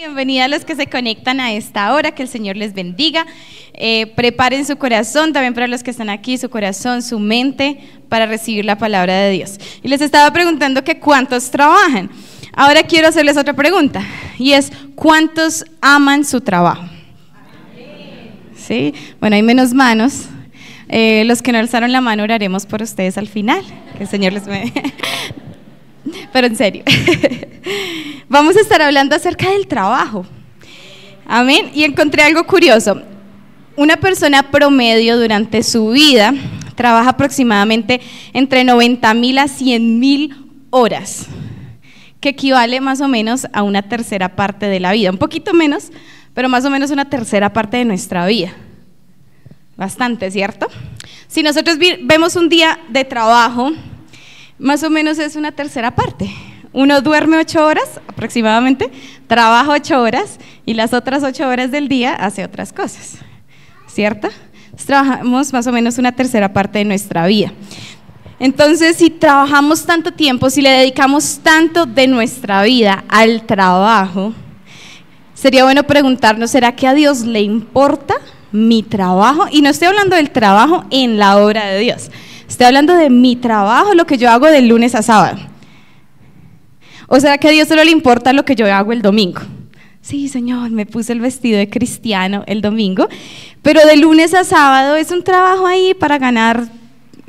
Bienvenida a los que se conectan a esta hora, que el Señor les bendiga. Preparen su corazón, también para los que están aquí, su corazón, su mente, para recibir la palabra de Dios. Y les estaba preguntando que cuántos trabajan. Ahora quiero hacerles otra pregunta, y es, ¿cuántos aman su trabajo? ¿Sí? Bueno, hay menos manos. Los que no alzaron la mano oraremos por ustedes al final, que el Señor les Pero en serio, vamos a estar hablando acerca del trabajo. Amén. Y encontré algo curioso. Una persona promedio durante su vida trabaja aproximadamente entre 90,000 a 100,000 horas, que equivale más o menos a una tercera parte de la vida. Un poquito menos, pero más o menos una tercera parte de nuestra vida. Bastante, ¿cierto? Si nosotros vemos un día de trabajo, más o menos es una tercera parte. Uno duerme 8 horas aproximadamente, trabaja 8 horas y las otras 8 horas del día hace otras cosas, ¿cierto? Entonces, trabajamos más o menos una tercera parte de nuestra vida. Entonces, si trabajamos tanto tiempo, si le dedicamos tanto de nuestra vida al trabajo, sería bueno preguntarnos, ¿será que a Dios le importa mi trabajo? Y no estoy hablando del trabajo en la obra de Dios. Estoy hablando de mi trabajo, lo que yo hago de lunes a sábado. ¿O será que a Dios solo le importa lo que yo hago el domingo? Sí, Señor, me puse el vestido de cristiano el domingo, pero de lunes a sábado es un trabajo ahí para ganar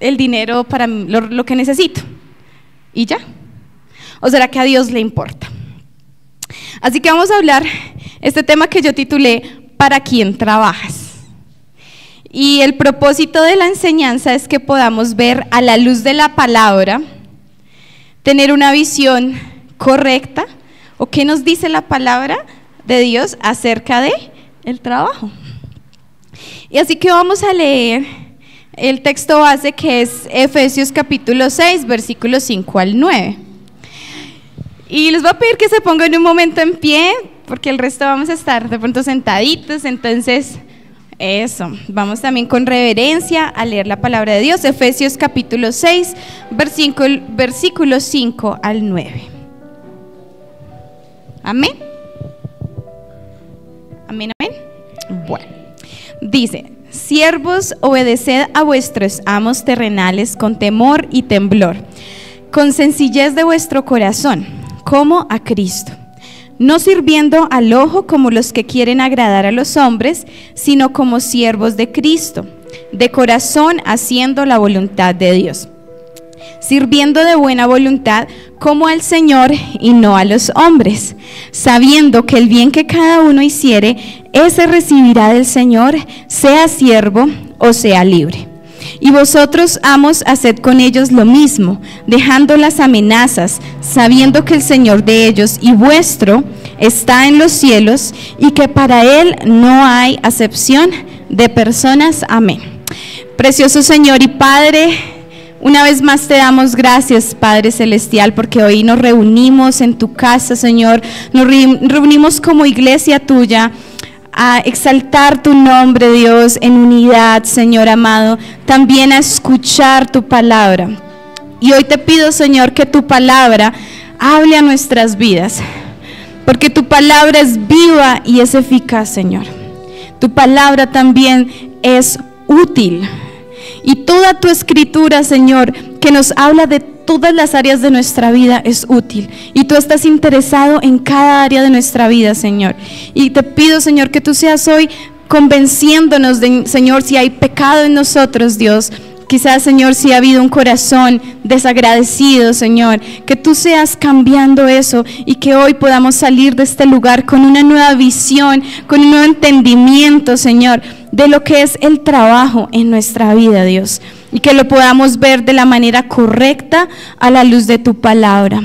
el dinero para lo que necesito. ¿Y ya? ¿O será que a Dios le importa? Así que vamos a hablar este tema que yo titulé ¿Para quién trabajas? Y el propósito de la enseñanza es que podamos ver a la luz de la palabra, tener una visión correcta, o qué nos dice la palabra de Dios acerca de el trabajo. Y así que vamos a leer el texto base, que es Efesios capítulo 6, versículos 5 al 9. Y les voy a pedir que se pongan un momento en pie, porque el resto vamos a estar de pronto sentaditos, entonces eso, vamos también con reverencia a leer la palabra de Dios. Efesios capítulo 6, versículos 5 al 9. Amén. Amén, amén. Bueno, dice: siervos, obedeced a vuestros amos terrenales con temor y temblor, con sencillez de vuestro corazón, como a Cristo, no sirviendo al ojo como los que quieren agradar a los hombres, sino como siervos de Cristo, de corazón haciendo la voluntad de Dios, sirviendo de buena voluntad como al Señor y no a los hombres, sabiendo que el bien que cada uno hiciere, ese recibirá del Señor, sea siervo o sea libre. Y vosotros, amos, haced con ellos lo mismo, dejando las amenazas, sabiendo que el Señor de ellos y vuestro está en los cielos, y que para Él no hay acepción de personas. Amén. Precioso Señor y Padre, una vez más te damos gracias, Padre Celestial, porque hoy nos reunimos en tu casa, Señor. Nos reunimos como iglesia tuya a exaltar tu nombre, Dios, en unidad, Señor amado, también a escuchar tu palabra. Y hoy te pido, Señor, que tu palabra hable a nuestras vidas, porque tu palabra es viva y es eficaz, Señor. Tu palabra también es útil, y toda tu escritura, Señor, que nos habla de todas las áreas de nuestra vida, es útil, y tú estás interesado en cada área de nuestra vida, Señor. Y te pido, Señor, que tú seas hoy convenciéndonos de, Señor, si hay pecado en nosotros, Dios. Quizás, Señor, si ha habido un corazón desagradecido, Señor, que tú seas cambiando eso, y que hoy podamos salir de este lugar con una nueva visión, con un nuevo entendimiento, Señor, de lo que es el trabajo en nuestra vida, Dios, y que lo podamos ver de la manera correcta a la luz de tu palabra.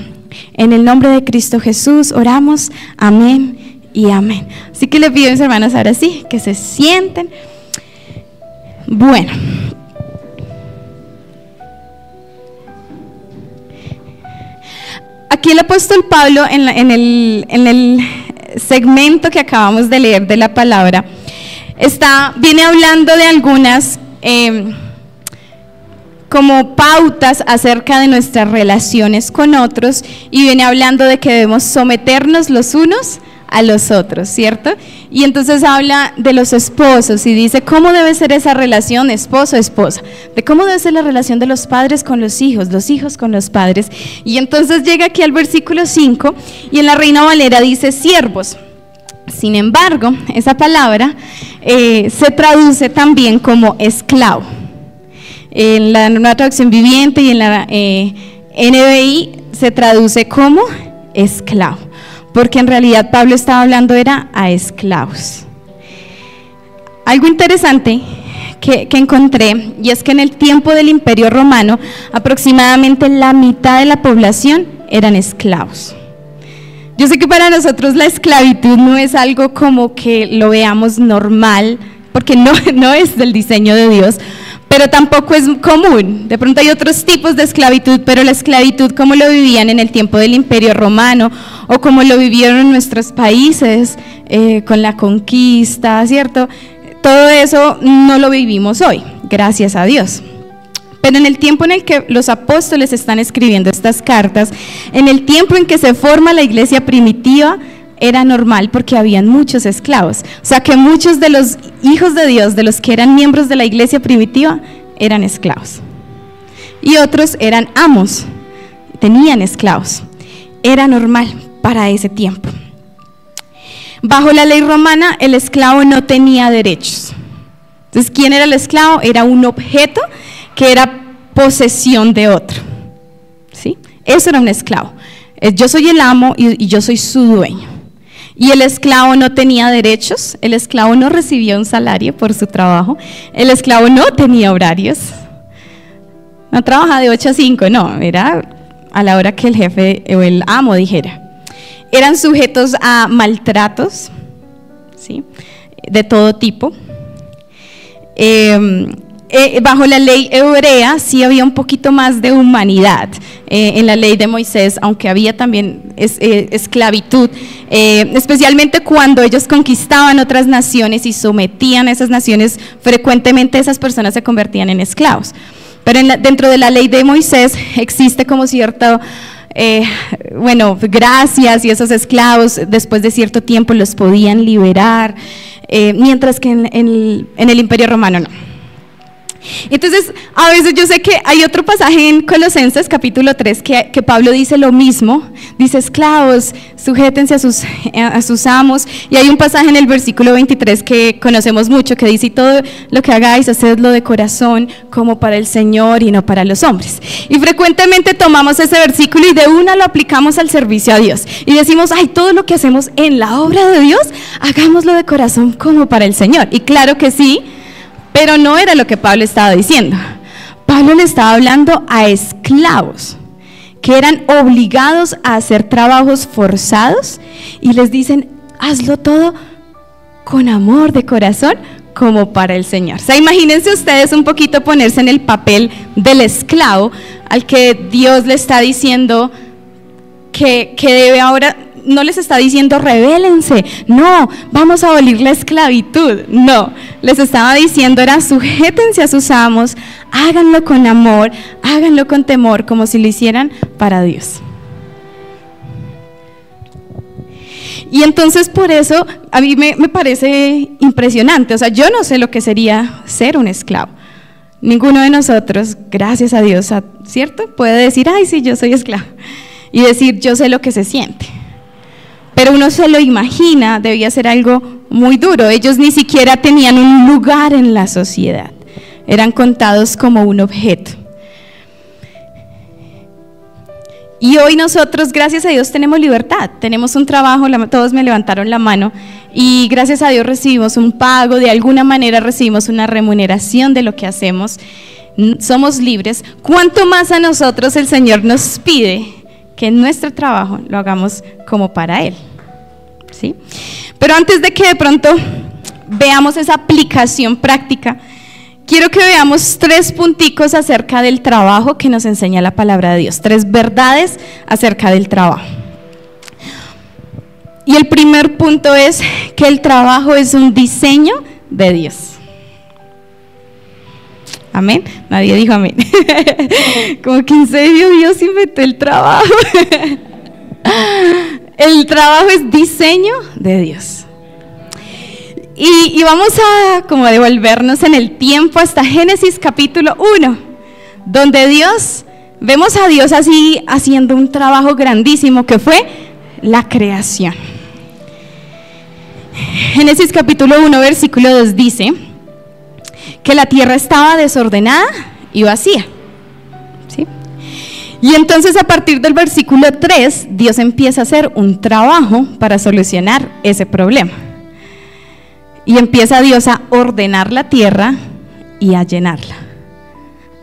En el nombre de Cristo Jesús oramos, amén y amén. Así que le pido a mis hermanos ahora sí, que se sienten. Bueno, aquí el apóstol Pablo en el segmento que acabamos de leer de la palabra, viene hablando de algunas como pautas acerca de nuestras relaciones con otros, y viene hablando de que debemos someternos los unos a los otros, ¿cierto? Y entonces habla de los esposos y dice cómo debe ser esa relación esposo-esposa, de cómo debe ser la relación de los padres con los hijos con los padres. Y entonces llega aquí al versículo 5 y en la Reina Valera dice siervos. Sin embargo, esa palabra se traduce también como esclavo. En la Nueva Traducción Viviente y en la NBI se traduce como esclavo, porque en realidad Pablo estaba hablando era a esclavos. Algo interesante que encontré, y es que en el tiempo del Imperio Romano, aproximadamente la mitad de la población eran esclavos. Yo sé que para nosotros la esclavitud no es algo como que lo veamos normal, porque no es del diseño de Dios, pero tampoco es común. De pronto hay otros tipos de esclavitud, pero la esclavitud como lo vivían en el tiempo del Imperio Romano o como lo vivieron en nuestros países con la conquista, ¿cierto? Todo eso no lo vivimos hoy, gracias a Dios. Pero en el tiempo en el que los apóstoles están escribiendo estas cartas, en el tiempo en que se forma la iglesia primitiva, era normal porque habían muchos esclavos. O sea que muchos de los hijos de Dios, de los que eran miembros de la iglesia primitiva, eran esclavos. Y otros eran amos, tenían esclavos. Era normal para ese tiempo. Bajo la ley romana, el esclavo no tenía derechos. Entonces, ¿quién era el esclavo? Era un objeto que era posesión de otro. ¿Sí? Eso era un esclavo. Yo soy el amo y yo soy su dueño. Y el esclavo no tenía derechos, el esclavo no recibía un salario por su trabajo, el esclavo no tenía horarios, no trabajaba de 8 a 5, no, era a la hora que el jefe o el amo dijera. Eran sujetos a maltratos, ¿sí? De todo tipo. Bajo la ley hebrea sí había un poquito más de humanidad en la ley de Moisés, aunque había también esclavitud, especialmente cuando ellos conquistaban otras naciones y sometían a esas naciones, frecuentemente esas personas se convertían en esclavos. Pero dentro de la ley de Moisés existe como cierto, gracias, y esos esclavos después de cierto tiempo los podían liberar, mientras que en el Imperio Romano no. Entonces, a veces yo sé que hay otro pasaje en Colosenses capítulo 3 que Pablo dice lo mismo, dice esclavos, sujétense a sus amos, y hay un pasaje en el versículo 23 que conocemos mucho que dice, y todo lo que hagáis, hacedlo de corazón como para el Señor y no para los hombres. Y frecuentemente tomamos ese versículo y de una lo aplicamos al servicio a Dios y decimos, ay, todo lo que hacemos en la obra de Dios, hagámoslo de corazón como para el Señor. Y claro que sí, pero no era lo que Pablo estaba diciendo. Pablo le estaba hablando a esclavos que eran obligados a hacer trabajos forzados y les dicen, hazlo todo con amor de corazón como para el Señor. O sea, imagínense ustedes un poquito ponerse en el papel del esclavo al que Dios le está diciendo que debe ahora. No les está diciendo rebélense, no, vamos a abolir la esclavitud, no, les estaba diciendo era sujétense a sus amos, háganlo con amor, háganlo con temor, como si lo hicieran para Dios. Y entonces por eso a mí me parece impresionante, o sea, yo no sé lo que sería ser un esclavo. Ninguno de nosotros, gracias a Dios, ¿cierto? Puede decir, ay, sí, yo soy esclavo, y decir, yo sé lo que se siente. Pero uno se lo imagina, debía ser algo muy duro. Ellos ni siquiera tenían un lugar en la sociedad, eran contados como un objeto. Y hoy nosotros, gracias a Dios, tenemos libertad, tenemos un trabajo, todos me levantaron la mano, y gracias a Dios recibimos un pago, de alguna manera recibimos una remuneración de lo que hacemos, somos libres. ¿Cuánto más a nosotros el Señor nos pide que nuestro trabajo lo hagamos como para Él? ¿Sí? Pero antes de que de pronto veamos esa aplicación práctica, quiero que veamos 3 punticos acerca del trabajo que nos enseña la palabra de Dios, 3 verdades acerca del trabajo. Y el primer punto es que el trabajo es un diseño de Dios. Amén. Nadie dijo amén. Como que en serio Dios inventó el trabajo. El trabajo es diseño de Dios. Y vamos a como devolvernos en el tiempo hasta Génesis capítulo 1, donde vemos a Dios así haciendo un trabajo grandísimo que fue la creación. Génesis capítulo 1, versículo 2 dice que la tierra estaba desordenada y vacía. ¿Sí? Y entonces a partir del versículo 3, Dios empieza a hacer un trabajo para solucionar ese problema. Y empieza Dios a ordenar la tierra y a llenarla.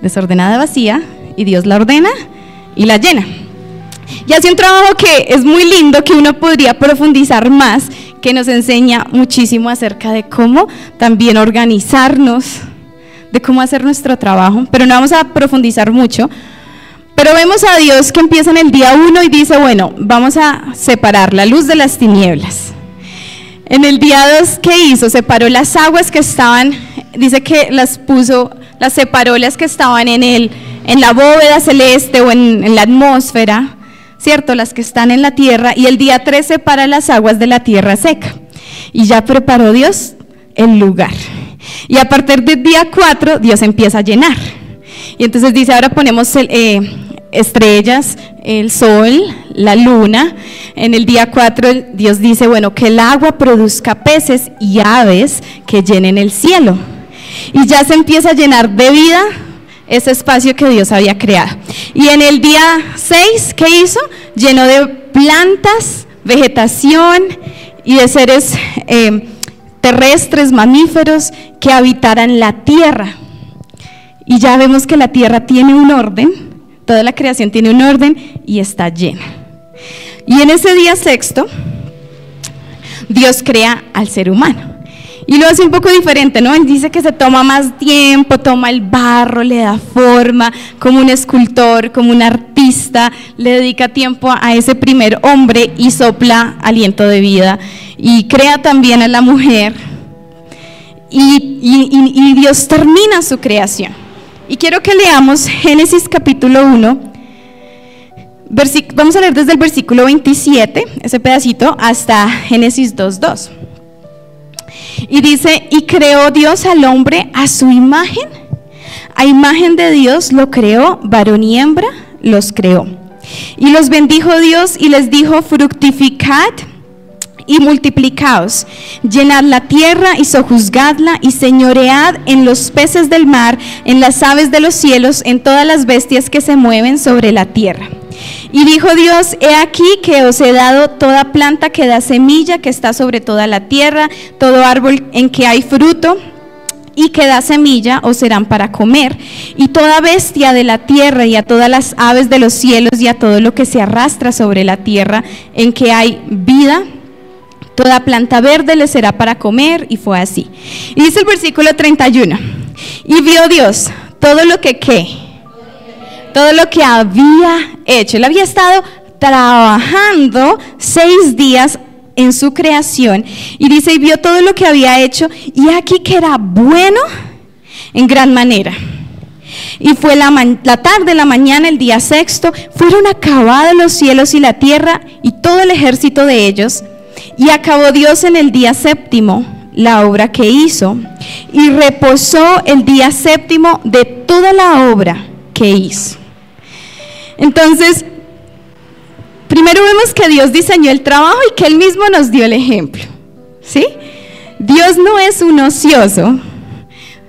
Desordenada, vacía, y Dios la ordena y la llena. Y hace un trabajo que es muy lindo, que uno podría profundizar más, que nos enseña muchísimo acerca de cómo también organizarnos, de cómo hacer nuestro trabajo, pero no vamos a profundizar mucho. Pero vemos a Dios que empieza en el día 1 y dice, bueno, vamos a separar la luz de las tinieblas. En el día 2, ¿qué hizo? Separó las aguas que estaban, dice que las separó las que estaban en la bóveda celeste o en la atmósfera, ¿cierto? Las que están en la tierra. Y el día 3 separa las aguas de la tierra seca. Y ya preparó Dios el lugar. Y a partir del día 4, Dios empieza a llenar. Y entonces dice, ahora ponemos estrellas, el sol, la luna. En el día 4 Dios dice, bueno, que el agua produzca peces y aves que llenen el cielo. Y ya se empieza a llenar de vida ese espacio que Dios había creado. Y en el día 6, ¿qué hizo? Llenó de plantas, vegetación y de seres terrestres, mamíferos que habitaran la tierra. Y ya vemos que la tierra tiene un orden, toda la creación tiene un orden y está llena. Y en ese día 6, Dios crea al ser humano. Y lo hace un poco diferente, ¿no? Él dice que se toma más tiempo, toma el barro, le da forma, como un escultor, como un artista, le dedica tiempo a ese primer hombre y sopla aliento de vida. Y crea también a la mujer. Y Dios termina su creación. Y quiero que leamos Génesis capítulo 1, vamos a leer desde el versículo 27, ese pedacito, hasta Génesis 2:2. Y dice, y creó Dios al hombre a su imagen, a imagen de Dios lo creó, varón y hembra los creó. Y los bendijo Dios y les dijo, fructificad y multiplicaos, llenad la tierra y sojuzgadla y señoread en los peces del mar, en las aves de los cielos, en todas las bestias que se mueven sobre la tierra. Y dijo Dios, he aquí que os he dado toda planta que da semilla, que está sobre toda la tierra, todo árbol en que hay fruto y que da semilla os serán para comer, y toda bestia de la tierra y a todas las aves de los cielos y a todo lo que se arrastra sobre la tierra en que hay vida, toda planta verde le será para comer. Y fue así. Y dice el versículo 31, y vio Dios todo lo que todo lo que había hecho. Él había estado trabajando 6 días en su creación, y dice, y vio todo lo que había hecho, y aquí que era bueno en gran manera. Y fue la tarde, la mañana, el día 6, fueron acabados los cielos y la tierra y todo el ejército de ellos, y acabó Dios en el día 7 la obra que hizo, y reposó el día 7 de toda la obra que hizo. Entonces, primero vemos que Dios diseñó el trabajo y que Él mismo nos dio el ejemplo, ¿sí? Dios no es un ocioso.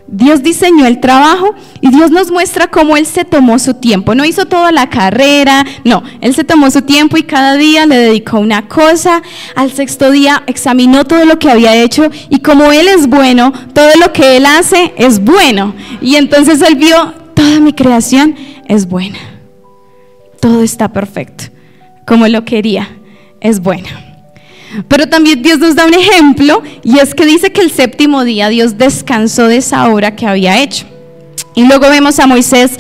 Dios diseñó el trabajo y Dios nos muestra cómo Él se tomó su tiempo. No hizo toda la carrera, no, Él se tomó su tiempo y cada día le dedicó una cosa. Al 6º día examinó todo lo que había hecho, y como Él es bueno, todo lo que Él hace es bueno. Y entonces Él vio, toda mi creación es buena. Todo está perfecto, como lo quería, es bueno. Pero también Dios nos da un ejemplo, y es que dice que el 7º día Dios descansó de esa obra que había hecho. Y luego vemos a Moisés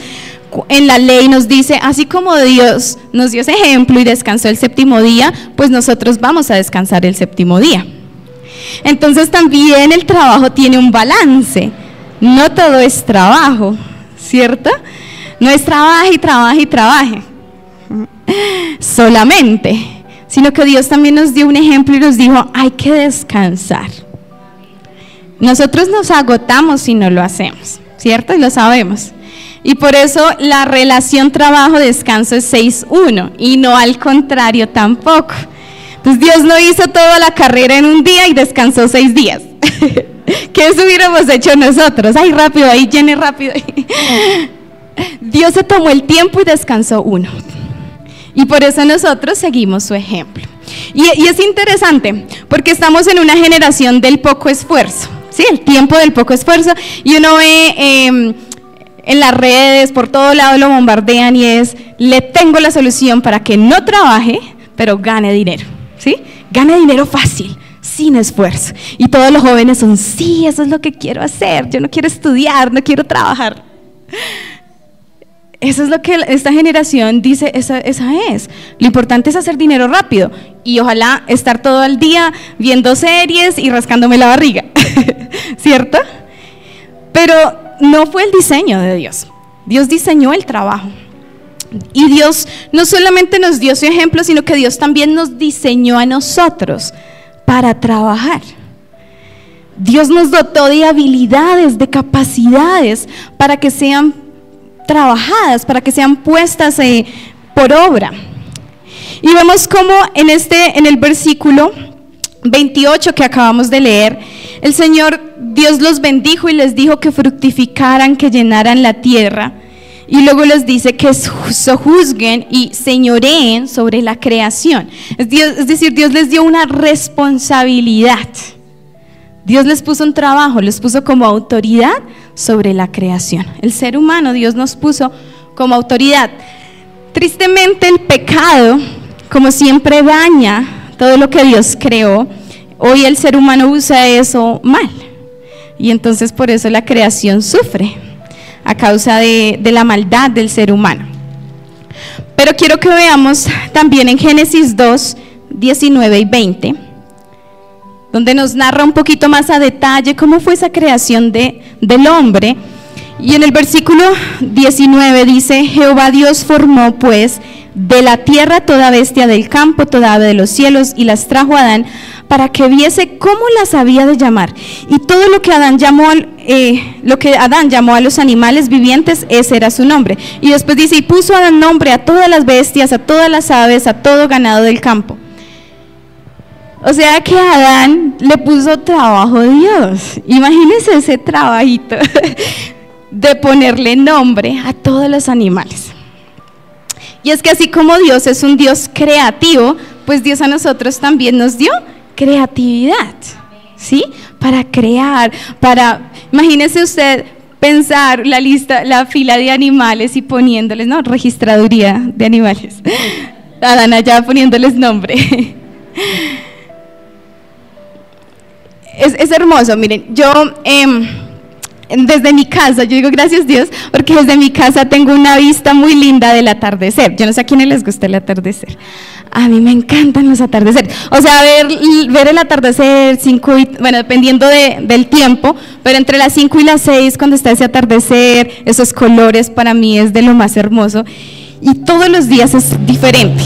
en la ley, nos dice, así como Dios nos dio ese ejemplo y descansó el 7º día, pues nosotros vamos a descansar el 7º día. Entonces también el trabajo tiene un balance. No todo es trabajo, ¿cierto? No es trabaje y trabaje y trabaje solamente, sino que Dios también nos dio un ejemplo y nos dijo, hay que descansar. Nosotros nos agotamos si no lo hacemos, ¿cierto? Y lo sabemos. Y por eso la relación trabajo-descanso es 6-1 y no al contrario tampoco. Entonces Dios no hizo toda la carrera en un día y descansó 6 días. ¿Qué eso hubiéramos hecho nosotros? Ay, rápido, ahí llene rápido. Dios se tomó el tiempo y descansó 1. Y por eso nosotros seguimos su ejemplo. Y es interesante, porque estamos en una generación del poco esfuerzo, ¿sí? El tiempo del poco esfuerzo. Y uno ve en las redes, por todo lado lo bombardean y es, le tengo la solución para que no trabaje, pero gane dinero, ¿sí? Gane dinero fácil, sin esfuerzo. Y todos los jóvenes son, sí, eso es lo que quiero hacer, yo no quiero estudiar, no quiero trabajar. Eso es lo que esta generación dice, esa es. Lo importante es hacer dinero rápido y ojalá estar todo el día viendo series y rascándome la barriga, ¿cierto? Pero no fue el diseño de Dios. Dios diseñó el trabajo. Y Dios no solamente nos dio su ejemplo, sino que Dios también nos diseñó a nosotros para trabajar. Dios nos dotó de habilidades, de capacidades para que sean trabajadas, para que sean puestas por obra. Y vemos cómo en el versículo 28 que acabamos de leer, el Señor Dios los bendijo y les dijo que fructificaran, que llenaran la tierra, y luego les dice que sojuzguen y señoreen sobre la creación. Es decir, Dios les dio una responsabilidad. Dios les puso un trabajo, les puso como autoridad sobre la creación. El ser humano, Dios nos puso como autoridad. Tristemente el pecado, como siempre, daña todo lo que Dios creó. Hoy el ser humano usa eso mal. Y entonces por eso la creación sufre, a causa de la maldad del ser humano. Pero quiero que veamos también en Génesis 2, 19 y 20, donde nos narra un poquito más a detalle cómo fue esa creación del hombre. Y en el versículo 19 dice, Jehová Dios formó pues de la tierra toda bestia del campo, toda ave de los cielos, y las trajo a Adán para que viese cómo las había de llamar. Y todo lo que Adán llamó a los animales vivientes, ese era su nombre. Y después dice, y puso Adán nombre a todas las bestias, a todas las aves, a todo ganado del campo. O sea que a Adán le puso trabajo Dios. Imagínense ese trabajito de ponerle nombre a todos los animales. Y es que así como Dios es un Dios creativo, pues Dios a nosotros también nos dio creatividad, ¿sí? Para crear, imagínese usted pensar la fila de animales y poniéndoles, ¿no? Registraduría de animales. Adán allá poniéndoles nombre. Es hermoso, miren, yo desde mi casa, yo digo gracias Dios, porque desde mi casa tengo una vista muy linda del atardecer. Yo no sé a quiénes les gusta el atardecer. A mí me encantan los atardeceres. O sea, ver el atardecer, dependiendo del tiempo, pero entre las 5 y las 6, cuando está ese atardecer, esos colores, para mí es de lo más hermoso. Y todos los días es diferente.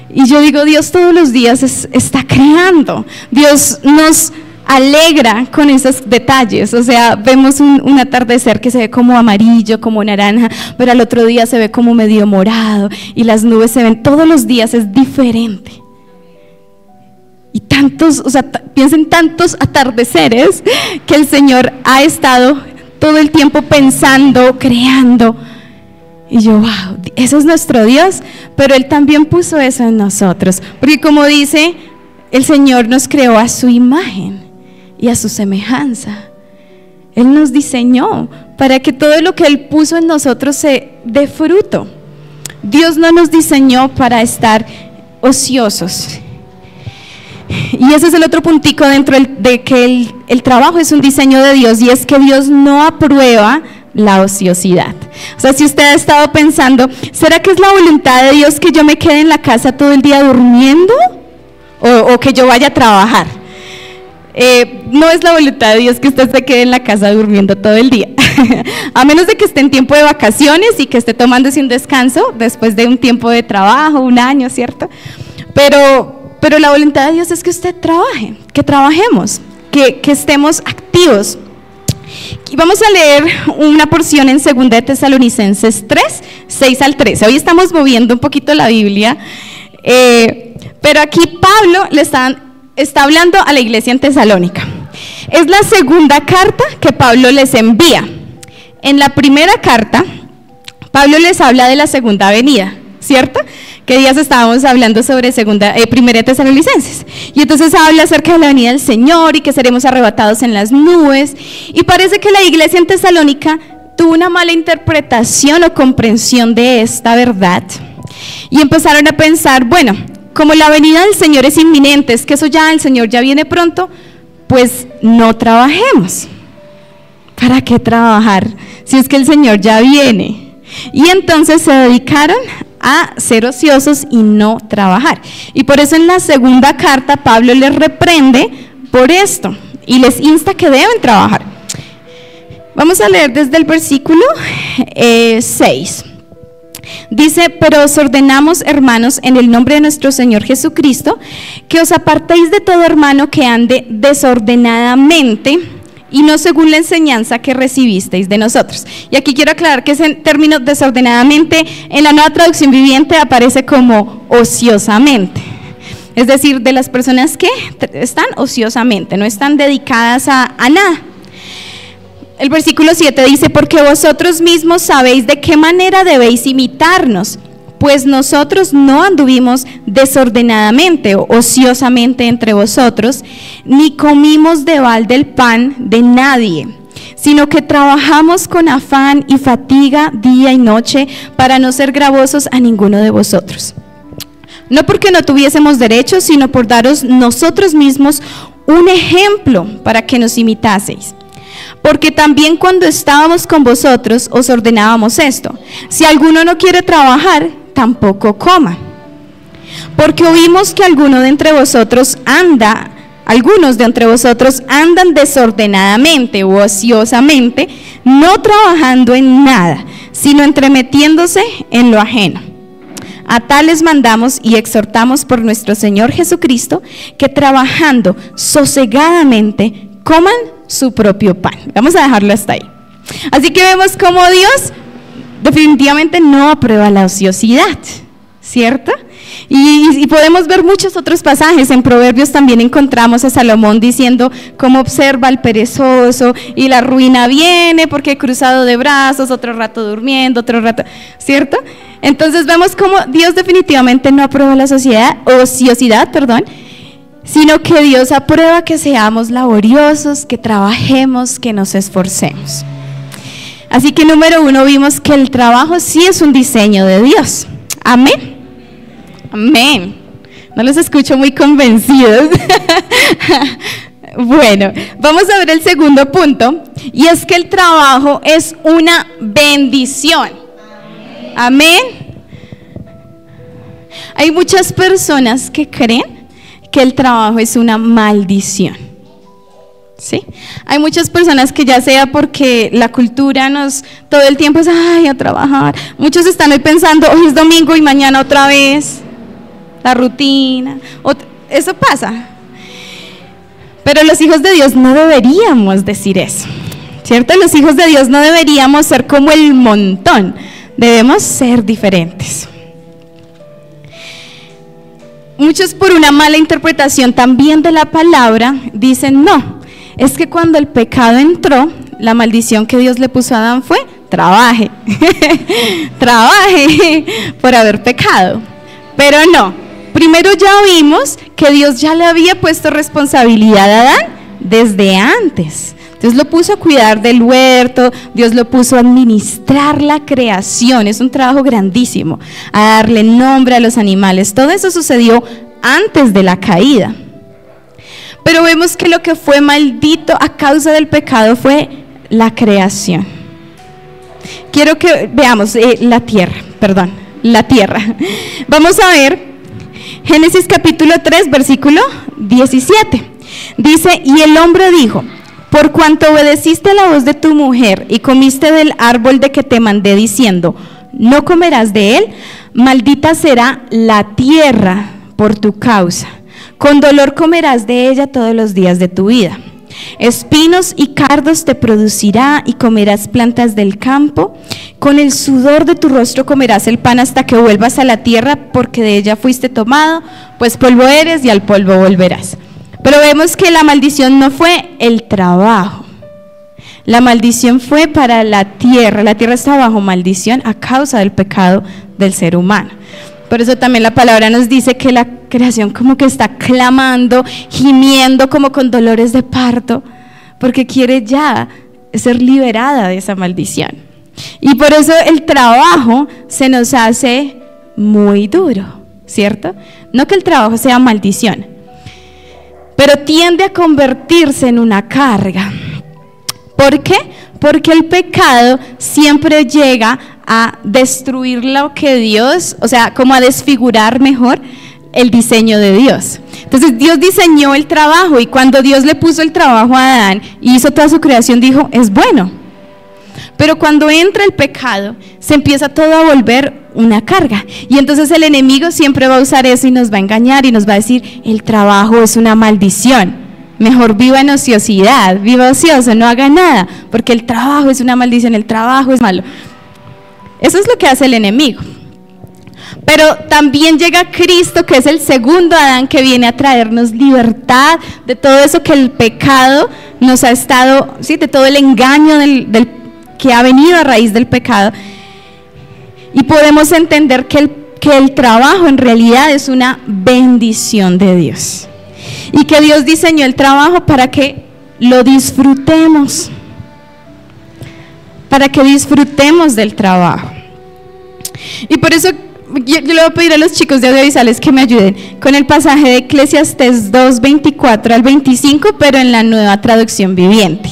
Y yo digo, Dios todos los días está creando. Dios nos alegra con esos detalles. O sea, vemos un atardecer que se ve como amarillo, como naranja, pero al otro día se ve como medio morado y las nubes se ven, todos los días es diferente. Y tantos, o sea, piensen tantos atardeceres que el Señor ha estado todo el tiempo pensando, creando. Y yo, wow, eso es nuestro Dios, pero Él también puso eso en nosotros, porque como dice, el Señor nos creó a su imagen y a su semejanza. Él nos diseñó para que todo lo que Él puso en nosotros se dé fruto. Dios no nos diseñó para estar ociosos. Y ese es el otro puntico dentro de que el trabajo es un diseño de Dios, y es que Dios no aprueba la ociosidad. O sea, si usted ha estado pensando, ¿será que es la voluntad de Dios que yo me quede en la casa todo el día durmiendo? ¿O que yo vaya a trabajar? No es la voluntad de Dios que usted se quede en la casa durmiendo todo el día. A menos de que esté en tiempo de vacaciones y que esté tomándose un descanso después de un tiempo de trabajo, un año, ¿cierto? Pero la voluntad de Dios es que usted trabaje, que trabajemos, que estemos activos. Y vamos a leer una porción en 2 de Tesalonicenses 3, 6 al 13. Hoy estamos moviendo un poquito la Biblia, pero aquí Pablo está hablando a la iglesia en Tesalónica. Es la segunda carta que Pablo les envía. En la primera carta, Pablo les habla de la segunda venida, ¿cierto? ¿Qué días estábamos hablando sobre primera de Tesalonicenses? Y entonces habla acerca de la venida del Señor y que seremos arrebatados en las nubes. Y parece que la iglesia en Tesalónica tuvo una mala interpretación o comprensión de esta verdad. Y empezaron a pensar, bueno, como la venida del Señor es inminente, es que eso ya, el Señor ya viene pronto, pues no trabajemos. ¿Para qué trabajar si es que el Señor ya viene? Y entonces se dedicaron a ser ociosos y no trabajar. Y por eso en la segunda carta Pablo les reprende por esto y les insta que deben trabajar. Vamos a leer desde el versículo 6. Dice: pero os ordenamos, hermanos, en el nombre de nuestro Señor Jesucristo, que os apartéis de todo hermano que ande desordenadamente y no según la enseñanza que recibisteis de nosotros. Y aquí quiero aclarar que ese término desordenadamente en la Nueva Traducción Viviente aparece como ociosamente. Es decir, de las personas que están ociosamente, no están dedicadas a nada. El versículo 7 dice: porque vosotros mismos sabéis de qué manera debéis imitarnos, pues nosotros no anduvimos desordenadamente o ociosamente entre vosotros, ni comimos de balde el pan de nadie, sino que trabajamos con afán y fatiga día y noche para no ser gravosos a ninguno de vosotros. No porque no tuviésemos derechos, sino por daros nosotros mismos un ejemplo para que nos imitaseis. Porque también cuando estábamos con vosotros os ordenábamos esto: si alguno no quiere trabajar, tampoco coma. Porque oímos que algunos de entre vosotros andan desordenadamente o ociosamente, no trabajando en nada, sino entremetiéndose en lo ajeno. A tales mandamos y exhortamos por nuestro Señor Jesucristo, que trabajando sosegadamente coman su propio pan. Vamos a dejarlo hasta ahí. Así que vemos cómo Dios definitivamente no aprueba la ociosidad, ¿cierto? Y podemos ver muchos otros pasajes. En Proverbios también encontramos a Salomón diciendo cómo observa al perezoso y la ruina viene porque cruzado de brazos, otro rato durmiendo, otro rato, ¿cierto? Entonces vemos cómo Dios definitivamente no aprueba la ociosidad, sino que Dios aprueba que seamos laboriosos, que trabajemos, que nos esforcemos. Así que número 1, vimos que el trabajo sí es un diseño de Dios. Amén. Amén. No los escucho muy convencidos. Bueno, vamos a ver el segundo punto, y es que el trabajo es una bendición. Amén. Hay muchas personas que creen que el trabajo es una maldición. ¿Sí? Hay muchas personas que, ya sea porque la cultura todo el tiempo es a trabajar. Muchos están hoy pensando, hoy es domingo y mañana otra vez la rutina. Eso pasa. Pero los hijos de Dios no deberíamos decir eso, ¿cierto? Los hijos de Dios no deberíamos ser como el montón. Debemos ser diferentes. Muchos, por una mala interpretación también de la palabra, dicen: no, es que cuando el pecado entró, la maldición que Dios le puso a Adán fue: trabaje, trabaje por haber pecado. Pero no, primero ya vimos que Dios ya le había puesto responsabilidad a Adán desde antes. Dios lo puso a cuidar del huerto, Dios lo puso a administrar la creación. Es un trabajo grandísimo, a darle nombre a los animales. Todo eso sucedió antes de la caída. Pero vemos que lo que fue maldito a causa del pecado fue la creación. Quiero que veamos la tierra. Vamos a ver Génesis capítulo 3, versículo 17. Dice: y el hombre dijo: por cuanto obedeciste la voz de tu mujer y comiste del árbol de que te mandé diciendo: no comerás de él, maldita será la tierra por tu causa. Con dolor comerás de ella todos los días de tu vida. Espinos y cardos te producirá y comerás plantas del campo. Con el sudor de tu rostro comerás el pan hasta que vuelvas a la tierra, porque de ella fuiste tomado, pues polvo eres y al polvo volverás. Pero vemos que la maldición no fue el trabajo. La maldición fue para la tierra está bajo maldición a causa del pecado del ser humano. Por eso también la palabra nos dice que la creación como que está clamando, gimiendo como con dolores de parto, porque quiere ya ser liberada de esa maldición. Y por eso el trabajo se nos hace muy duro, ¿cierto? No que el trabajo sea maldición, pero tiende a convertirse en una carga. ¿Por qué? Porque el pecado siempre llega a destruir lo que Dios, o sea, como a desfigurar mejor el diseño de Dios. Entonces Dios diseñó el trabajo, y cuando Dios le puso el trabajo a Adán y hizo toda su creación, dijo, es bueno. Pero cuando entra el pecado, se empieza todo a volver una carga, y entonces el enemigo siempre va a usar eso y nos va a engañar y nos va a decir, el trabajo es una maldición. Mejor viva en ociosidad, viva ocioso, no haga nada, porque el trabajo es una maldición, el trabajo es malo. Eso es lo que hace el enemigo. Pero también llega Cristo, que es el segundo Adán, que viene a traernos libertad de todo eso que el pecado nos ha estado, ¿sí? De todo el engaño que ha venido a raíz del pecado. Y podemos entender que el trabajo en realidad es una bendición de Dios. Y que Dios diseñó el trabajo para que lo disfrutemos. Para que disfrutemos del trabajo. Y por eso yo le voy a pedir a los chicos de audiovisuales que me ayuden con el pasaje de Eclesiastés 2, 24 al 25, pero en la Nueva Traducción Viviente.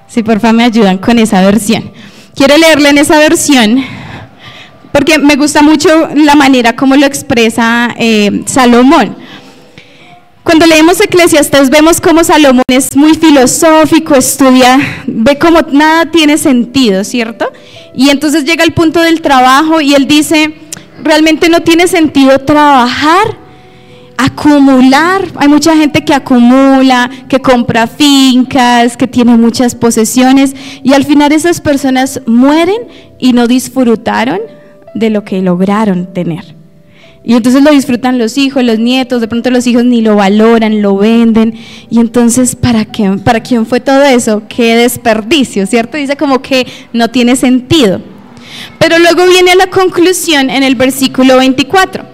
Si por favor me ayudan con esa versión. Quiero leerle en esa versión porque me gusta mucho la manera como lo expresa Salomón. Cuando leemos Eclesiastés vemos cómo Salomón es muy filosófico, estudia, ve cómo nada tiene sentido, ¿cierto? Y entonces llega el punto del trabajo y él dice, realmente no tiene sentido trabajar, acumular. Hay mucha gente que acumula, que compra fincas, que tiene muchas posesiones, y al final esas personas mueren y no disfrutaron de lo que lograron tener. Y entonces lo disfrutan los hijos, los nietos, de pronto los hijos ni lo valoran, lo venden. Y entonces, ¿para quién fue todo eso? Qué desperdicio, ¿cierto? Dice como que no tiene sentido. Pero luego viene la conclusión en el versículo 24.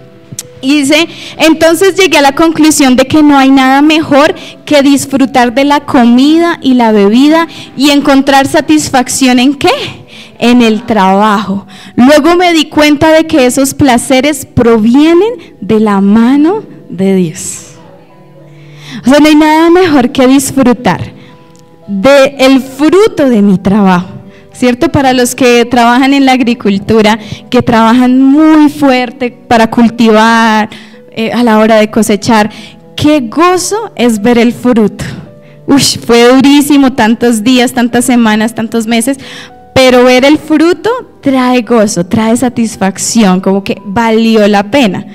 Y dice, entonces llegué a la conclusión de que no hay nada mejor que disfrutar de la comida y la bebida y encontrar satisfacción ¿en qué? En el trabajo. Luego me di cuenta de que esos placeres provienen de la mano de Dios. O sea, no hay nada mejor que disfrutar del fruto de mi trabajo, ¿cierto? Para los que trabajan en la agricultura, que trabajan muy fuerte para cultivar, a la hora de cosechar, qué gozo es ver el fruto. Fue durísimo, tantos días, tantas semanas, tantos meses, pero ver el fruto trae gozo, trae satisfacción, como que valió la pena.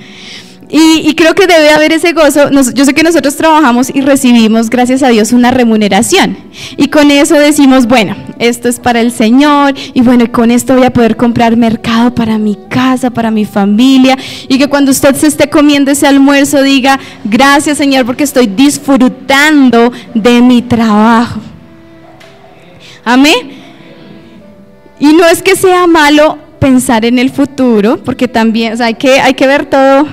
Y creo que debe haber ese gozo. Yo sé que nosotros trabajamos y recibimos, gracias a Dios, una remuneración. Y con eso decimos, bueno, esto es para el Señor, y bueno, con esto voy a poder comprar mercado para mi casa, para mi familia. Y que cuando usted se esté comiendo ese almuerzo diga, gracias Señor, porque estoy disfrutando de mi trabajo. Amén. Y no es que sea malo pensar en el futuro, porque también, o sea, hay que ver todo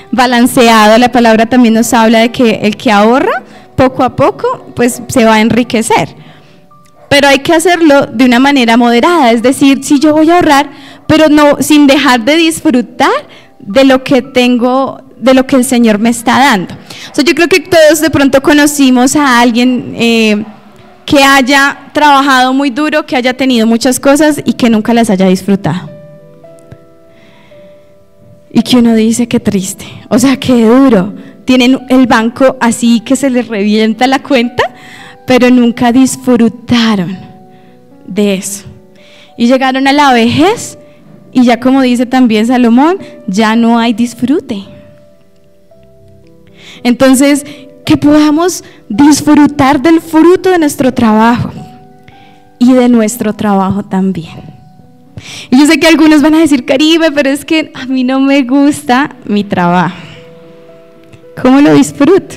balanceado. La palabra también nos habla de que el que ahorra poco a poco, pues se va a enriquecer. Pero hay que hacerlo de una manera moderada, es decir, si yo voy a ahorrar, pero no sin dejar de disfrutar de lo que tengo, de lo que el Señor me está dando. O sea, yo creo que todos de pronto conocimos a alguien que haya trabajado muy duro, que haya tenido muchas cosas y que nunca las haya disfrutado. Y que uno dice, qué triste, o sea, qué duro. Tienen el banco así que se les revienta la cuenta, pero nunca disfrutaron de eso. Y llegaron a la vejez y ya, como dice también Salomón, ya no hay disfrute. Entonces, que podamos disfrutar del fruto de nuestro trabajo y de nuestro trabajo también. Y yo sé que algunos van a decir, Caribe, pero es que a mí no me gusta mi trabajo. ¿Cómo lo disfruto?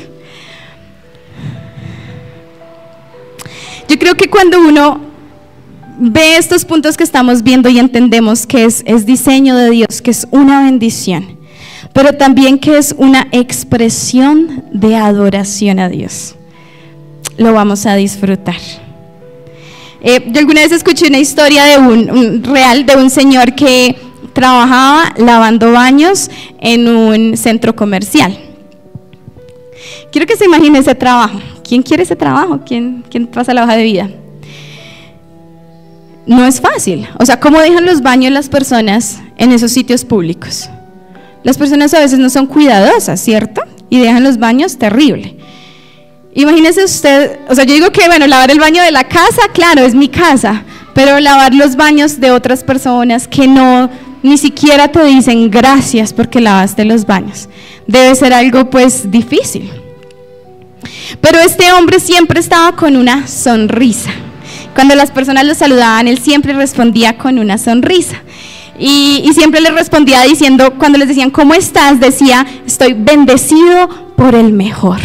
Yo creo que cuando uno ve estos puntos que estamos viendo y entendemos que es diseño de Dios, que es una bendición, pero también que es una expresión de adoración a Dios, lo vamos a disfrutar. Yo alguna vez escuché una historia de un señor que trabajaba lavando baños en un centro comercial. Quiero que se imagine ese trabajo. ¿Quién quiere ese trabajo? ¿Quién pasa la hoja de vida? No es fácil. O sea, ¿cómo dejan los baños las personas en esos sitios públicos? Las personas a veces no son cuidadosas, ¿cierto? Y dejan los baños terrible. Imagínese usted, o sea, yo digo que, bueno, lavar el baño de la casa, claro, es mi casa, pero lavar los baños de otras personas que ni siquiera te dicen gracias porque lavaste los baños, debe ser algo pues difícil. Pero este hombre siempre estaba con una sonrisa. Cuando las personas lo saludaban, él siempre respondía con una sonrisa. Y siempre les respondía diciendo, cuando les decían, ¿cómo estás? Decía, estoy bendecido por el mejor.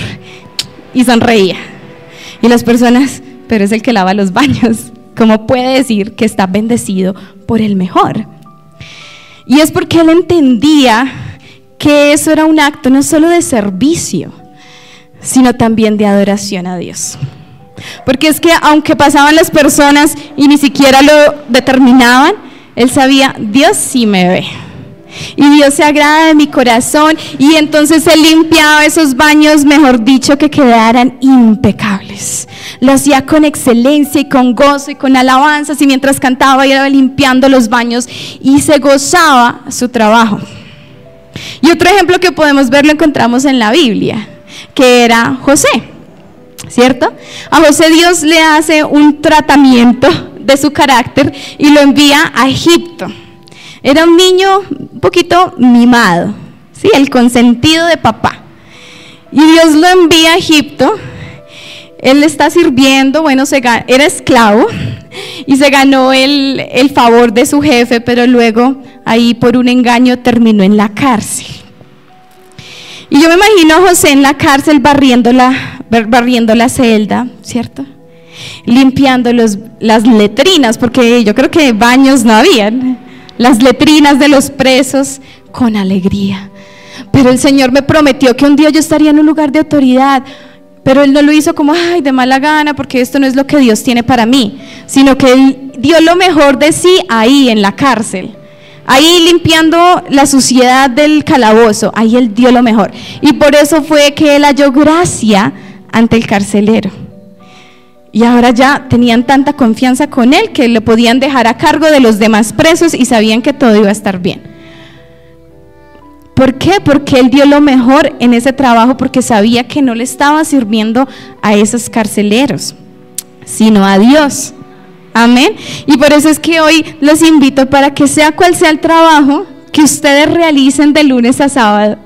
Y sonreía. Y las personas, pero es el que lava los baños. ¿Cómo puede decir que está bendecido por el mejor? Y es porque él entendía que eso era un acto no solo de servicio, sino también de adoración a Dios. Porque es que aunque pasaban las personas y ni siquiera lo determinaban, él sabía, Dios sí me ve. Y Dios se agrada de mi corazón. Y entonces él limpiaba esos baños, mejor dicho, que quedaran impecables. Lo hacía con excelencia y con gozo y con alabanzas. Y mientras cantaba, iba limpiando los baños y se gozaba su trabajo. Y otro ejemplo que podemos ver lo encontramos en la Biblia, que era José, ¿cierto? A José Dios le hace un tratamiento de su carácter y lo envía a Egipto. Era un niño un poquito mimado, ¿sí? El consentido de papá. Y Dios lo envía a Egipto. Él está sirviendo, bueno, era esclavo y se ganó el favor de su jefe, pero luego ahí por un engaño terminó en la cárcel. Y yo me imagino a José en la cárcel barriendo la celda, ¿cierto? Limpiando las letrinas, porque yo creo que baños no habían. Las letrinas de los presos con alegría. Pero el Señor me prometió que un día yo estaría en un lugar de autoridad, pero Él no lo hizo como, ay, de mala gana, porque esto no es lo que Dios tiene para mí, sino que Él dio lo mejor de sí ahí en la cárcel, ahí limpiando la suciedad del calabozo, ahí Él dio lo mejor. Y por eso fue que Él halló gracia ante el carcelero. Y ahora ya tenían tanta confianza con él que le podían dejar a cargo de los demás presos y sabían que todo iba a estar bien. ¿Por qué? Porque él dio lo mejor en ese trabajo, porque sabía que no le estaba sirviendo a esos carceleros, sino a Dios. Amén. Y por eso es que hoy los invito para que sea cual sea el trabajo que ustedes realicen de lunes a sábado,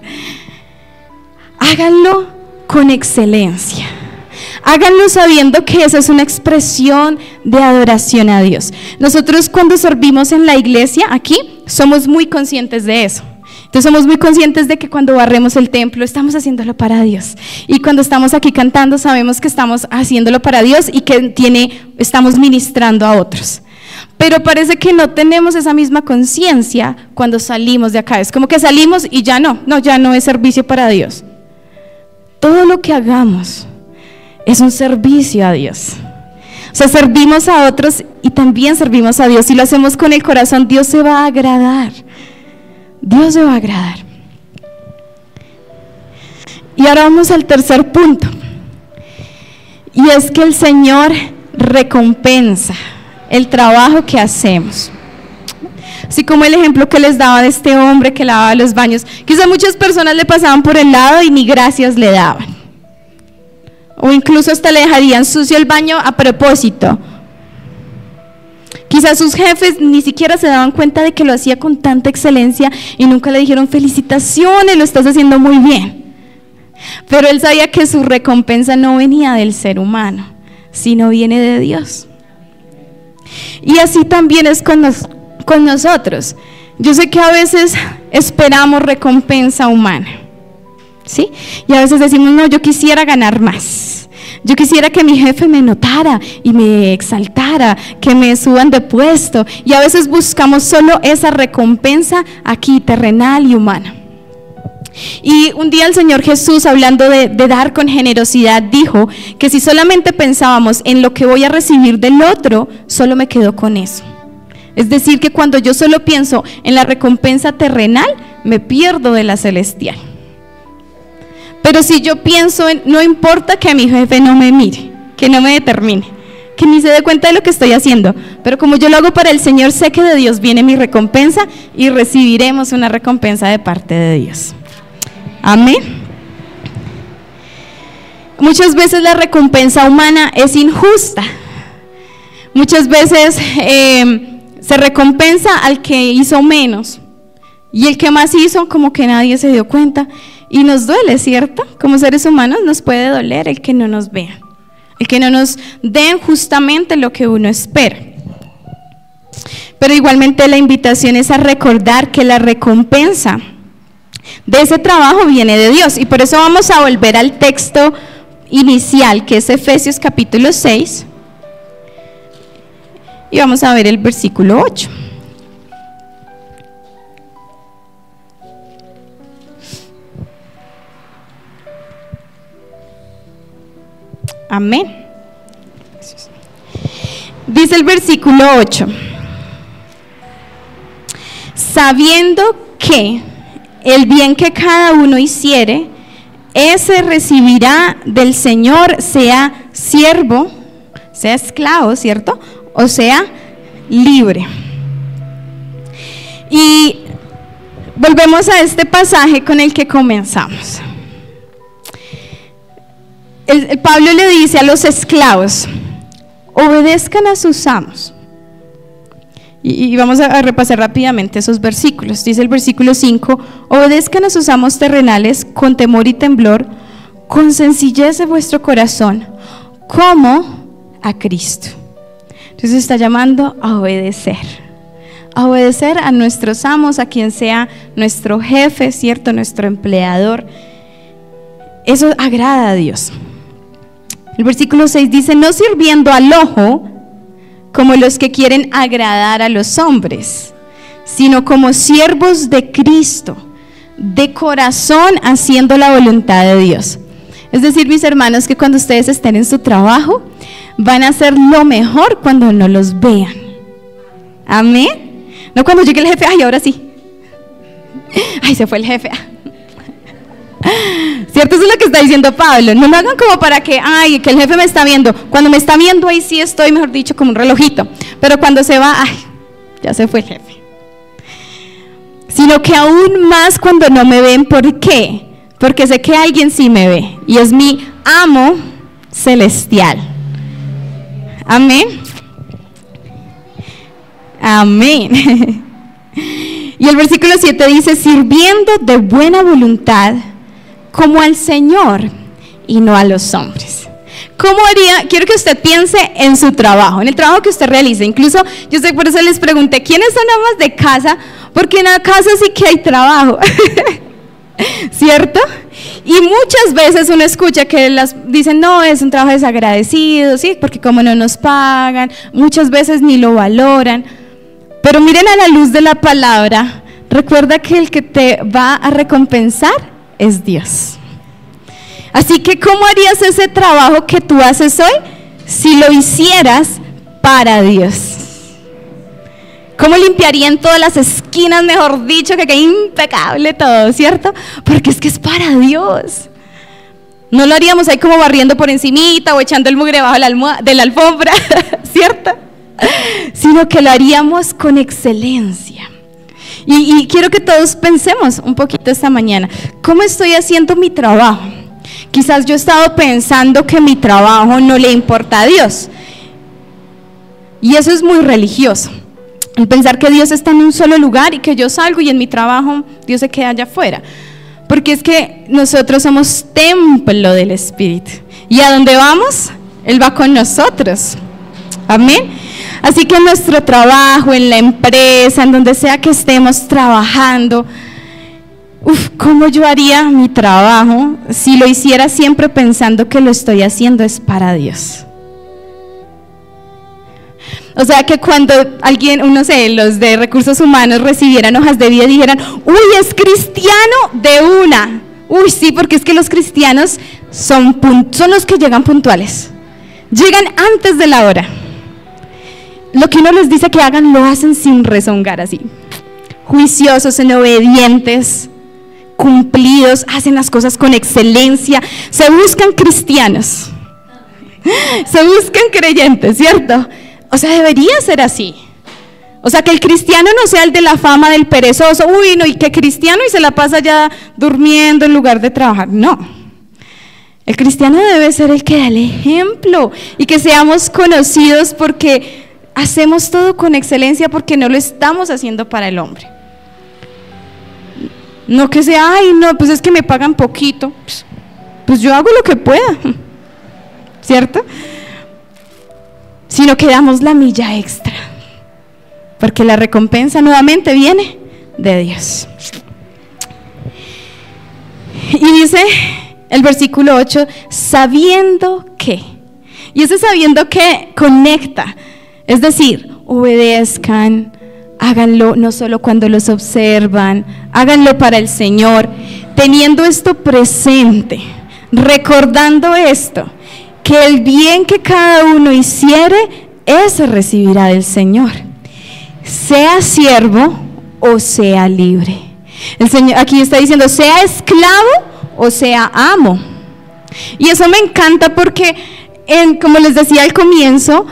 háganlo con excelencia. Háganlo sabiendo que esa es una expresión de adoración a Dios. Nosotros cuando servimos en la iglesia aquí somos muy conscientes de eso. Entonces somos muy conscientes de que cuando barremos el templo estamos haciéndolo para Dios. Y cuando estamos aquí cantando sabemos que estamos haciéndolo para Dios y que estamos ministrando a otros. Pero parece que no tenemos esa misma conciencia cuando salimos de acá. Es como que salimos y ya no es servicio para Dios. Todo lo que hagamos es un servicio a Dios. O sea, servimos a otros y también servimos a Dios. Si lo hacemos con el corazón, Dios se va a agradar. Dios se va a agradar. Y ahora vamos al tercer punto. Y es que el Señor recompensa el trabajo que hacemos. Así como el ejemplo que les daba de este hombre que lavaba los baños. Quizá muchas personas le pasaban por el lado y ni gracias le daban. O incluso hasta le dejarían sucio el baño a propósito. Quizás sus jefes ni siquiera se daban cuenta de que lo hacía con tanta excelencia y nunca le dijeron felicitaciones, lo estás haciendo muy bien. Pero él sabía que su recompensa no venía del ser humano, sino viene de Dios. Y así también es con nosotros. Yo sé que a veces esperamos recompensa humana, ¿sí? Y a veces decimos, no, yo quisiera ganar más. Yo quisiera que mi jefe me notara y me exaltara, que me suban de puesto. Y a veces buscamos solo esa recompensa aquí, terrenal y humana. Y un día el Señor Jesús, hablando de dar con generosidad, dijo que si solamente pensábamos en lo que voy a recibir del otro, solo me quedo con eso. Es decir, que cuando yo solo pienso en la recompensa terrenal, me pierdo de la celestial. Pero si yo pienso en, no importa que mi jefe no me mire, que no me determine, que ni se dé cuenta de lo que estoy haciendo, pero como yo lo hago para el Señor, sé que de Dios viene mi recompensa y recibiremos una recompensa de parte de Dios. Amén. Muchas veces la recompensa humana es injusta. Muchas veces se recompensa al que hizo menos, y el que más hizo como que nadie se dio cuenta. Y nos duele, ¿cierto? Como seres humanos nos puede doler el que no nos vean, el que no nos den justamente lo que uno espera. Pero igualmente la invitación es a recordar que la recompensa de ese trabajo viene de Dios. Y por eso vamos a volver al texto inicial, que es Efesios capítulo 6, y vamos a ver el versículo 8. Amén. Dice el versículo 8: sabiendo que el bien que cada uno hiciere, ese recibirá del Señor, sea siervo, sea esclavo, ¿cierto? O sea, libre. Y volvemos a este pasaje con el que comenzamos. El Pablo le dice a los esclavos: obedezcan a sus amos. Y vamos a repasar rápidamente esos versículos. Dice el versículo 5: obedezcan a sus amos terrenales con temor y temblor, con sencillez de vuestro corazón, como a Cristo. Entonces está llamando a obedecer a nuestros amos, a quien sea nuestro jefe, ¿cierto? Nuestro empleador. Eso agrada a Dios. El versículo 6 dice: no sirviendo al ojo como los que quieren agradar a los hombres, sino como siervos de Cristo, de corazón haciendo la voluntad de Dios. Es decir, mis hermanos, que cuando ustedes estén en su trabajo, van a hacer lo mejor cuando no los vean. Amén. No cuando llegue el jefe, ay, ahora sí. Ay, se fue el jefe. ¿Cierto? Eso es lo que está diciendo Pablo. No lo hagan como para que, ay, que el jefe me está viendo. Cuando me está viendo, ahí sí estoy, mejor dicho, como un relojito. Pero cuando se va, ay, ya se fue el jefe. Sino que aún más cuando no me ven. ¿Por qué? Porque sé que alguien sí me ve, y es mi amo celestial. Amén. Amén. Y el versículo 7 dice: sirviendo de buena voluntad como al Señor y no a los hombres. ¿Cómo haría? Quiero que usted piense en su trabajo, en el trabajo que usted realiza. Incluso yo sé, por eso les pregunté, ¿quiénes son amas de casa? Porque en la casa sí que hay trabajo. ¿Cierto? Y muchas veces uno escucha que dicen, no, es un trabajo desagradecido, ¿sí? Porque como no nos pagan, muchas veces ni lo valoran. Pero miren, a la luz de la palabra, recuerda que el que te va a recompensar es Dios. Así que ¿cómo harías ese trabajo que tú haces hoy si lo hicieras para Dios? ¿Cómo limpiarían todas las esquinas, mejor dicho, que quede impecable todo, ¿cierto? Porque es que es para Dios. No lo haríamos ahí como barriendo por encimita o echando el mugre debajo de la alfombra, ¿cierto? Sino que lo haríamos con excelencia. Y quiero que todos pensemos un poquito esta mañana, ¿cómo estoy haciendo mi trabajo? Quizás yo he estado pensando que mi trabajo no le importa a Dios. Y eso es muy religioso. El pensar que Dios está en un solo lugar y que yo salgo y en mi trabajo Dios se queda allá afuera. porque es que nosotros somos templo del Espíritu. ¿Y a dónde vamos? Él va con nosotros. Amén. Así que en nuestro trabajo, en la empresa, en donde sea que estemos trabajando, ¿cómo yo haría mi trabajo si lo hiciera siempre pensando que lo estoy haciendo es para Dios? O sea, que cuando alguien, no sé, los de recursos humanos recibieran hojas de vida y dijeran, uy, es cristiano de una. Uy, sí, porque es que los cristianos son los que llegan puntuales. Llegan antes de la hora. Lo que uno les dice que hagan, lo hacen sin rezongar, así. Juiciosos, obedientes, cumplidos, hacen las cosas con excelencia. Se buscan cristianos. Se buscan creyentes, ¿cierto? O sea, debería ser así. O sea, que el cristiano no sea el de la fama del perezoso. Uy, no, y que cristiano y se la pasa ya durmiendo en lugar de trabajar. No. El cristiano debe ser el que da el ejemplo y que seamos conocidos porque hacemos todo con excelencia, porque no lo estamos haciendo para el hombre. No que sea, ay, no, pues es que me pagan poquito. Pues yo hago lo que pueda, ¿cierto? Sino que damos la milla extra, porque la recompensa nuevamente viene de Dios. Y dice el versículo 8, sabiendo que, y ese sabiendo que conecta, es decir, obedezcan, háganlo no solo cuando los observan, háganlo para el Señor, teniendo esto presente, recordando esto, que el bien que cada uno hiciere, ese recibirá del Señor, sea siervo o sea libre. El Señor aquí está diciendo, sea esclavo o sea amo. Y eso me encanta porque, como les decía al comienzo,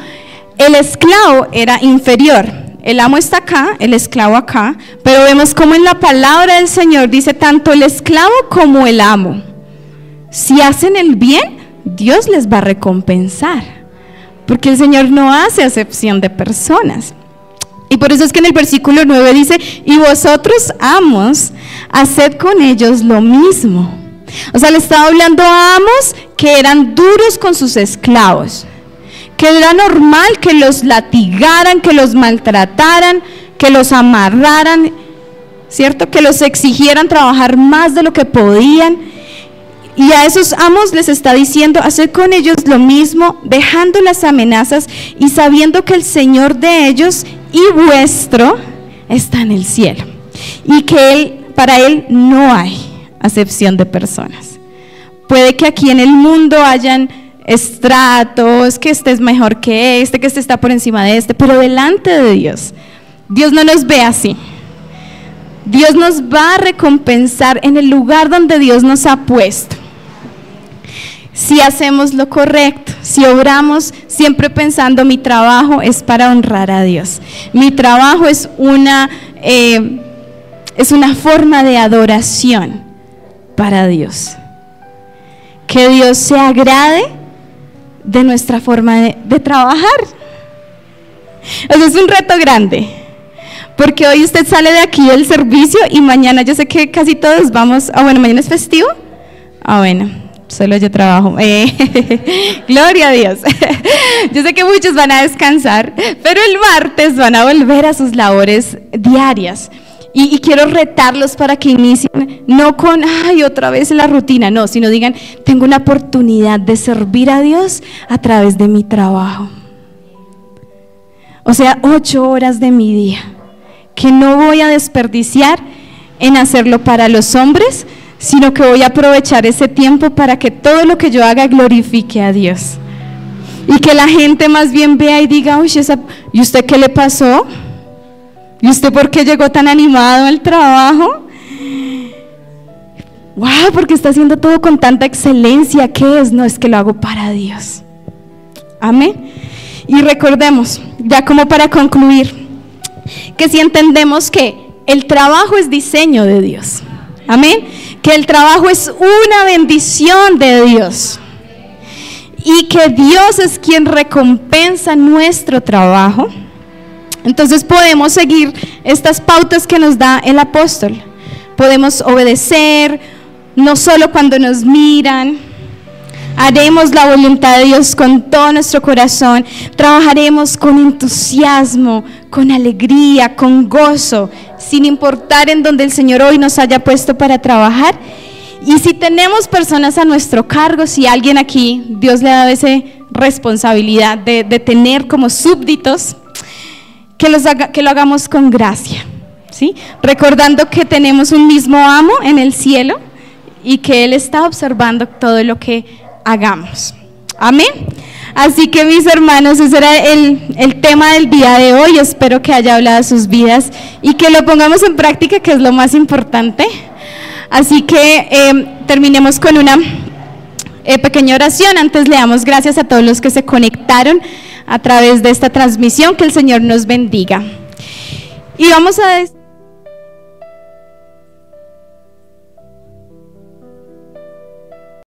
el esclavo era inferior. El amo está acá, el esclavo acá, pero vemos como en la palabra del Señor dice tanto el esclavo como el amo. Si hacen el bien, Dios les va a recompensar, porque el Señor no hace acepción de personas. Y por eso es que en el versículo 9 dice, y vosotros, amos, haced con ellos lo mismo. O sea, le estaba hablando a amos que eran duros con sus esclavos, que era normal que los latigaran, que los maltrataran, que los amarraran, ¿cierto? Que los exigieran trabajar más de lo que podían. Y a esos amos les está diciendo, haced con ellos lo mismo, dejando las amenazas y sabiendo que el Señor de ellos y vuestro está en el cielo, y que para Él no hay acepción de personas. Puede que aquí en el mundo hayan estratos, que este es mejor que este está por encima de este, pero delante de Dios, Dios no nos ve así. Dios nos va a recompensar en el lugar donde Dios nos ha puesto, si hacemos lo correcto, si obramos siempre pensando mi trabajo es para honrar a Dios, mi trabajo es una forma de adoración para Dios, que Dios se agrade de nuestra forma de trabajar. Eso es un reto grande, porque hoy usted sale de aquí del servicio y mañana yo sé que casi todos vamos, bueno, mañana es festivo, bueno, solo yo trabajo, gloria a Dios. Yo sé que muchos van a descansar, pero el martes van a volver a sus labores diarias. Y quiero retarlos para que inicien, no con, ay, otra vez la rutina, no, sino digan, tengo una oportunidad de servir a Dios a través de mi trabajo. O sea, 8 horas de mi día, que no voy a desperdiciar en hacerlo para los hombres, sino que voy a aprovechar ese tiempo para que todo lo que yo haga glorifique a Dios. Y que la gente más bien vea y diga, uy, ¿y usted qué le pasó? ¿Y usted por qué llegó tan animado al trabajo? ¡Wow! Porque está haciendo todo con tanta excelencia. ¿Qué es? No, es que lo hago para Dios. Amén. Y recordemos, ya como para concluir, que si entendemos que el trabajo es diseño de Dios, amén, que el trabajo es una bendición de Dios y que Dios es quien recompensa nuestro trabajo, entonces podemos seguir estas pautas que nos da el apóstol. Podemos obedecer, no solo cuando nos miran. Haremos la voluntad de Dios con todo nuestro corazón, trabajaremos con entusiasmo, con alegría, con gozo, sin importar en donde el Señor hoy nos haya puesto para trabajar. Y si tenemos personas a nuestro cargo, si alguien aquí, Dios le ha dado esa responsabilidad de tener como súbditos, que lo hagamos con gracia, ¿sí? Recordando que tenemos un mismo amo en el cielo y que Él está observando todo lo que hagamos. Amén. Así que, mis hermanos, ese era el tema del día de hoy. Espero que haya hablado de sus vidas y que lo pongamos en práctica, que es lo más importante. Así que terminemos con una pequeña oración. Antes le damos gracias a todos los que se conectaron a través de esta transmisión. Que el Señor nos bendiga. Y vamos a